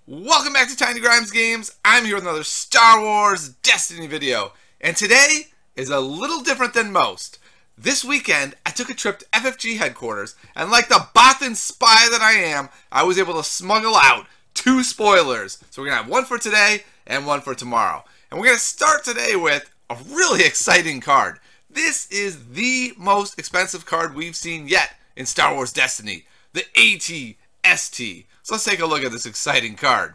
Welcome back to Tiny Grimes Games. I'm here with another Star Wars Destiny video. And today is a little different than most. This weekend, I took a trip to FFG headquarters, and like the Bothan spy that I am, I was able to smuggle out 2 spoilers. So we're going to have one for today and one for tomorrow. And we're going to start today with a really exciting card. This is the most expensive card we've seen yet in Star Wars Destiny, the AT-ST. So let's take a look at this exciting card.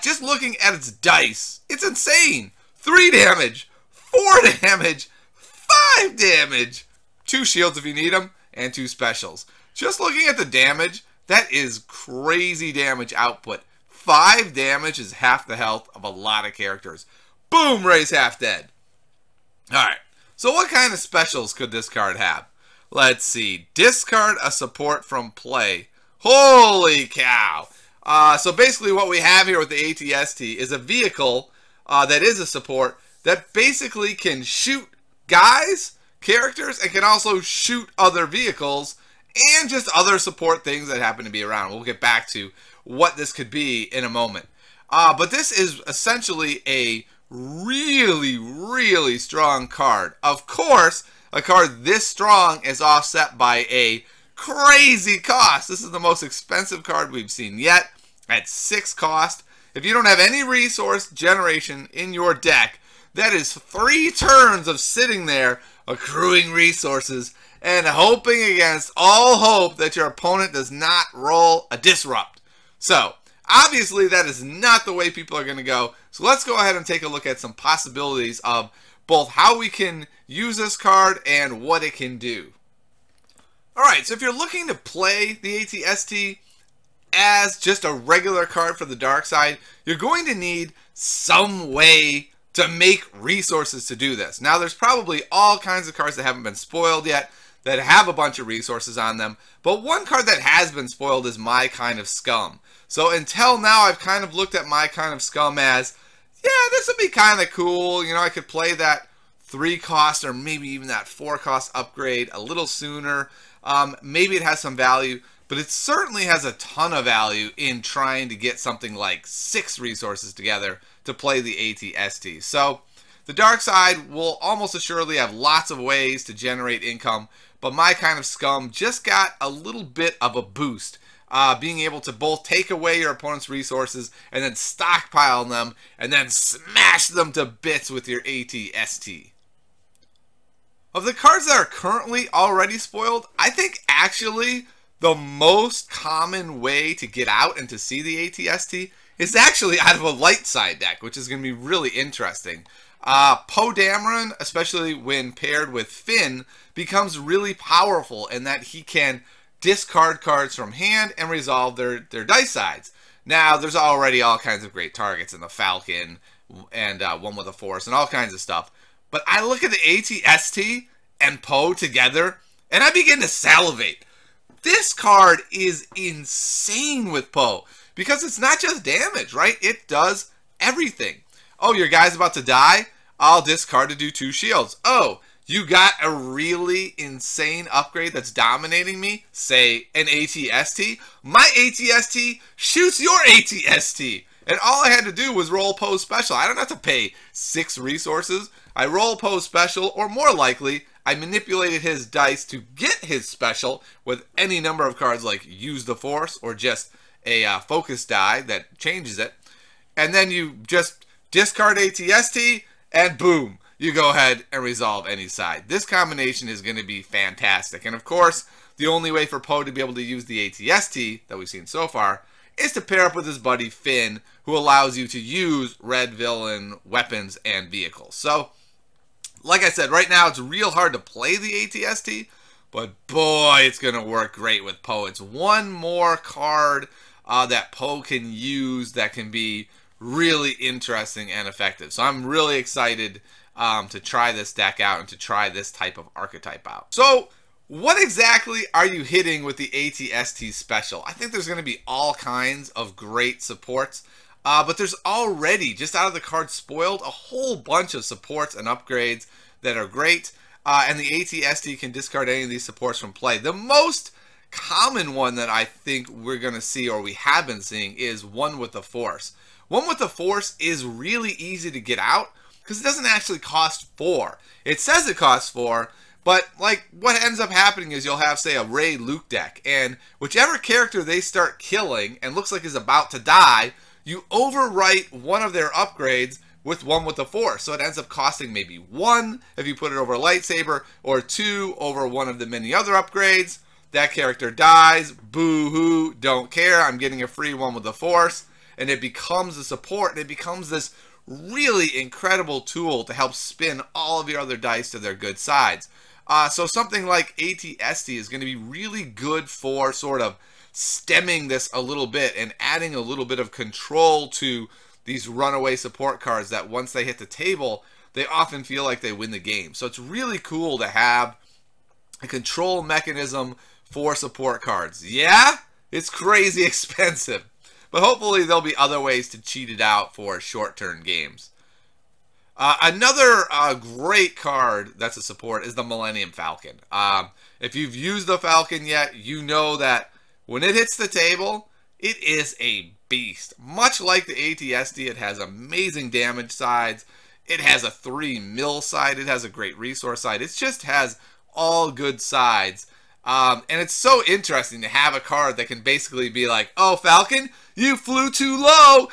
Just looking at its dice, it's insane. 3 damage, 4 damage, 5 damage, 2 shields if you need them, and 2 specials. Just looking at the damage, that is crazy damage output. 5 damage is half the health of a lot of characters. Boom, Rey's half dead. Alright, so what kind of specials could this card have? Let's see. Discard a support from play. Holy cow. So basically what we have here with the AT-ST is a vehicle that is a support that basically can shoot guys, characters, and can also shoot other vehicles and just other support things that happen to be around. We'll get back to what this could be in a moment. But this is essentially a really strong card. Of course, a card this strong is offset by a crazy cost. This is the most expensive card we've seen yet at 6 cost. If you don't have any resource generation in your deck, that is 3 turns of sitting there accruing resources and hoping against all hope that your opponent does not roll a disrupt. So obviously that is not the way people are going to go. So let's go ahead and take a look at some possibilities of both how we can use this card and what it can do. Alright, so if you're looking to play the AT-ST as just a regular card for the dark side, you're going to need some way to make resources to do this. Now, there's probably all kinds of cards that haven't been spoiled yet that have a bunch of resources on them, but one card that has been spoiled is My Kind of Scum. So until now, I've kind of looked at My Kind of Scum as, yeah, this would be kind of cool. You know, I could play that 3 cost or maybe even that 4 cost upgrade a little sooner. Maybe it has some value, but it certainly has a ton of value in trying to get something like 6 resources together to play the AT-ST. So the dark side will almost assuredly have lots of ways to generate income, but My Kind of Scum just got a little bit of a boost. Being able to both take away your opponent's resources and then stockpile them and then smash them to bits with your AT-ST. Of the cards that are currently already spoiled, I think actually the most common way to get out and to see the AT-ST is actually out of a light side deck, which is going to be really interesting. Poe Dameron, especially when paired with Finn, becomes really powerful in that he can discard cards from hand and resolve their dice sides. Now, there's already all kinds of great targets in the Falcon and one with a Force and all kinds of stuff. But I look at the AT-ST and Poe together, and I begin to salivate. This card is insane with Poe, because it's not just damage, right? It does everything. Oh, your guy's about to die? I'll discard to do 2 shields. Oh, you got a really insane upgrade that's dominating me? Say, an AT-ST? My AT-ST shoots your AT-ST. And all I had to do was roll Poe's special. I don't have to pay 6 resources. I roll Poe's special, or more likely, I manipulated his dice to get his special with any number of cards like Use the Force or just a focus die that changes it. And then you just discard AT-ST and boom, you go ahead and resolve any side. This combination is going to be fantastic. And of course, the only way for Poe to be able to use the AT-ST that we've seen so far is to pair up with his buddy Finn, who allows you to use red villain weapons and vehicles. So, like I said, right now it's real hard to play the AT-ST, but boy, it's going to work great with Poe. It's one more card that Poe can use that can be really interesting and effective. So I'm really excited to try this deck out and to try this type of archetype out. So what exactly are you hitting with the AT-ST special? I think there's going to be all kinds of great supports. But there's already, just out of the card spoiled, a whole bunch of supports and upgrades that are great. And the AT-ST can discard any of these supports from play. The most common one that I think we're going to see, or we have been seeing, is One with the Force. One with the Force is really easy to get out because it doesn't actually cost 4. It says it costs 4, but like what ends up happening is you'll have, say, a Rey Luke deck, and whichever character they start killing and looks like is about to die, you overwrite one of their upgrades with One with the Force. So it ends up costing maybe 1 if you put it over a lightsaber, or 2 over one of the many other upgrades. That character dies, boo-hoo, don't care, I'm getting a free One with the Force. And it becomes a support, and it becomes this really incredible tool to help spin all of your other dice to their good sides. So something like AT-ST is going to be really good for sort of stemming this a little bit and adding a little bit of control to these runaway support cards that once they hit the table, they often feel like they win the game. So it's really cool to have a control mechanism for support cards. Yeah, it's crazy expensive, but hopefully there'll be other ways to cheat it out for short-term games. Another great card that's a support is the Millennium Falcon. If you've used the Falcon yet, you know that when it hits the table, it is a beast. Much like the AT-ST, it has amazing damage sides. It has a 3 mil side. It has a great resource side. It just has all good sides. And it's so interesting to have a card that can basically be like, oh, Falcon, you flew too low,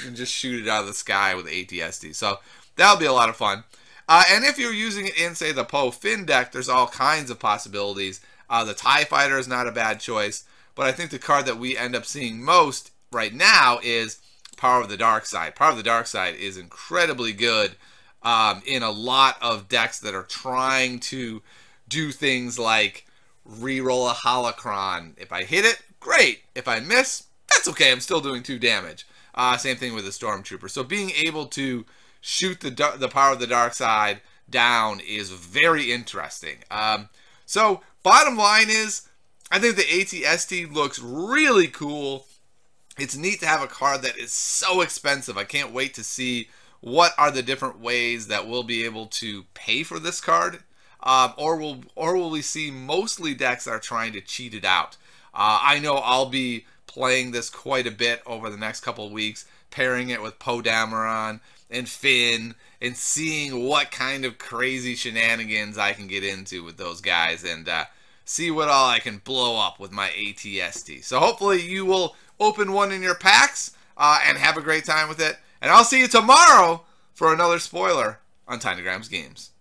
and just shoot it out of the sky with AT-ST. So that'll be a lot of fun. And if you're using it in, say, the Poe Finn deck, there's all kinds of possibilities. The TIE Fighter is not a bad choice, but I think the card that we end up seeing most right now is Power of the Dark Side. Power of the Dark Side is incredibly good in a lot of decks that are trying to do things like reroll a holocron. If I hit it, great. If I miss, that's okay. I'm still doing 2 damage. Same thing with the Stormtrooper. So being able to shoot the Power of the Dark Side down is very interesting. So bottom line is, I think the AT-ST looks really cool. It's neat to have a card that is so expensive. I can't wait to see what are the different ways that we'll be able to pay for this card. Or will we see mostly decks that are trying to cheat it out? I know I'll be playing this quite a bit over the next couple of weeks, pairing it with Poe Dameron and Finn, and seeing what kind of crazy shenanigans I can get into with those guys, and see what all I can blow up with my AT-ST. So hopefully you will open one in your packs and have a great time with it. And I'll see you tomorrow for another spoiler on Tinygrams Games.